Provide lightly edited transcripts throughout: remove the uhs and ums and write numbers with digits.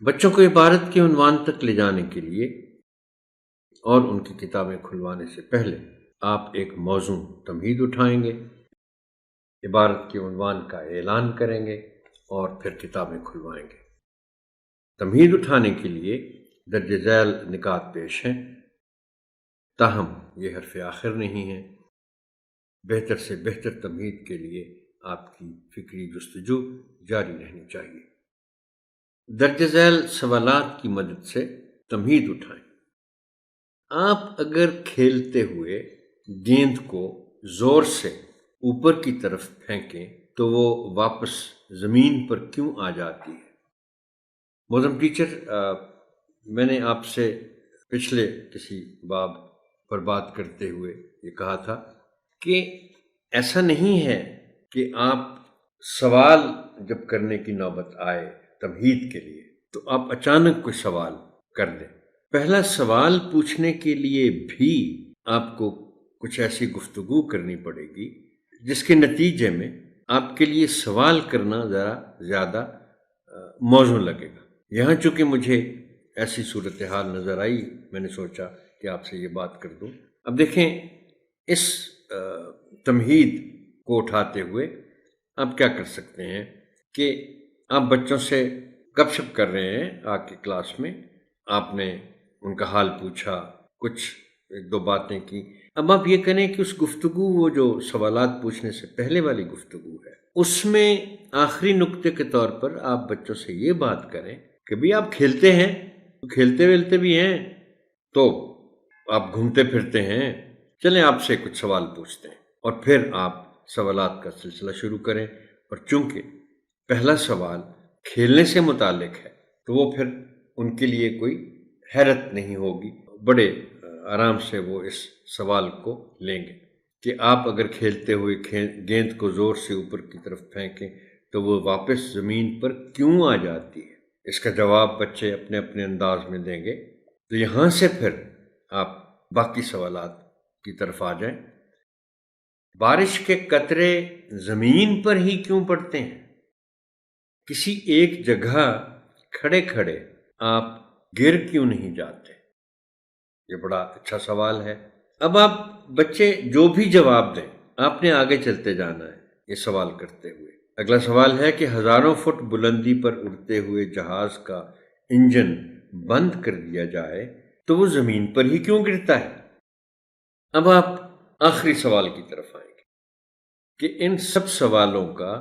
بچوں کو عبارت کے عنوان تک لے جانے کے لیے اور ان کی کتابیں کھلوانے سے پہلے آپ ایک موزوں تمہید اٹھائیں گے، عبارت کے عنوان کا اعلان کریں گے اور پھر کتابیں کھلوائیں گے۔ تمہید اٹھانے کے لیے درج ذیل نکات پیش ہیں، تاہم یہ حرف آخر نہیں ہے۔ بہتر سے بہتر تمہید کے لیے آپ کی فکری جستجو جاری رہنی چاہیے۔ درج ذیل سوالات کی مدد سے تمہید اٹھائیں۔ آپ اگر کھیلتے ہوئے گیند کو زور سے اوپر کی طرف پھینکیں تو وہ واپس زمین پر کیوں آ جاتی ہے؟ معزز ٹیچر، میں نے آپ سے پچھلے کسی باب پر بات کرتے ہوئے یہ کہا تھا کہ ایسا نہیں ہے کہ آپ سوال جب کرنے کی نوبت آئے تمہید کے لیے تو آپ اچانک کوئی سوال کر دیں۔ پہلا سوال پوچھنے کے لیے بھی آپ کو کچھ ایسی گفتگو کرنی پڑے گی جس کے نتیجے میں آپ کے لیے سوال کرنا ذرا زیادہ موزوں لگے گا۔ یہاں چونکہ مجھے ایسی صورتحال نظر آئی، میں نے سوچا کہ آپ سے یہ بات کر دوں۔ اب دیکھیں، اس تمہید کو اٹھاتے ہوئے آپ کیا کر سکتے ہیں کہ آپ بچوں سے گپ شپ کر رہے ہیں آ کے کلاس میں، آپ نے ان کا حال پوچھا، کچھ ایک دو باتیں کی۔ اب آپ یہ کریں کہ اس گفتگو، وہ جو سوالات پوچھنے سے پہلے والی گفتگو ہے، اس میں آخری نقطے کے طور پر آپ بچوں سے یہ بات کریں کہ بھی آپ کھیلتے ہیں، کھیلتے ویلتے بھی ہیں، تو آپ گھومتے پھرتے ہیں، چلیں آپ سے کچھ سوال پوچھتے ہیں، اور پھر آپ سوالات کا سلسلہ شروع کریں۔ اور چونکہ پہلا سوال کھیلنے سے متعلق ہے تو وہ پھر ان کے لیے کوئی حیرت نہیں ہوگی، بڑے آرام سے وہ اس سوال کو لیں گے کہ آپ اگر کھیلتے ہوئے گیند کو زور سے اوپر کی طرف پھینکیں تو وہ واپس زمین پر کیوں آ جاتی ہے۔ اس کا جواب بچے اپنے اپنے انداز میں دیں گے۔ تو یہاں سے پھر آپ باقی سوالات کی طرف آ جائیں۔ بارش کے قطرے زمین پر ہی کیوں پڑتے ہیں؟ کسی ایک جگہ کھڑے کھڑے آپ گر کیوں نہیں جاتے؟ یہ بڑا اچھا سوال ہے۔ اب آپ بچے جو بھی جواب دیں، آپ نے آگے چلتے جانا ہے یہ سوال کرتے ہوئے۔ اگلا سوال ہے کہ ہزاروں فٹ بلندی پر اڑتے ہوئے جہاز کا انجن بند کر دیا جائے تو وہ زمین پر ہی کیوں گرتا ہے؟ اب آپ آخری سوال کی طرف آئیں گے کہ ان سب سوالوں کا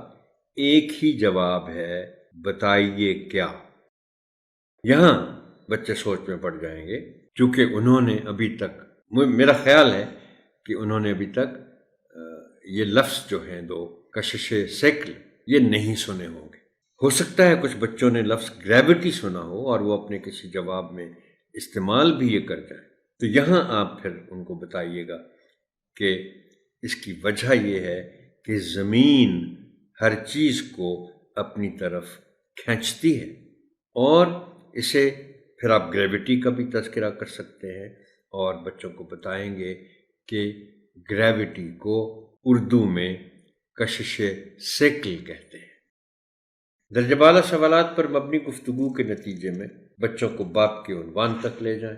ایک ہی جواب ہے، بتائیے کیا؟ یہاں بچے سوچ میں پڑ جائیں گے، چونکہ انہوں نے ابھی تک، میرا خیال ہے کہ انہوں نے ابھی تک یہ لفظ جو ہیں دو، کشش سیکل، یہ نہیں سنے ہوں گے۔ ہو سکتا ہے کچھ بچوں نے لفظ گریوٹی سنا ہو اور وہ اپنے کسی جواب میں استعمال بھی یہ کر جائیں، تو یہاں آپ پھر ان کو بتائیے گا کہ اس کی وجہ یہ ہے کہ زمین ہر چیز کو اپنی طرف کھینچتی ہے، اور اسے پھر آپ گریوٹی کا بھی تذکرہ کر سکتے ہیں، اور بچوں کو بتائیں گے کہ گریوٹی کو اردو میں کشش سیکل کہتے ہیں۔ درجہ بالا سوالات پر مبنی گفتگو کے نتیجے میں بچوں کو باب کے عنوان تک لے جائیں۔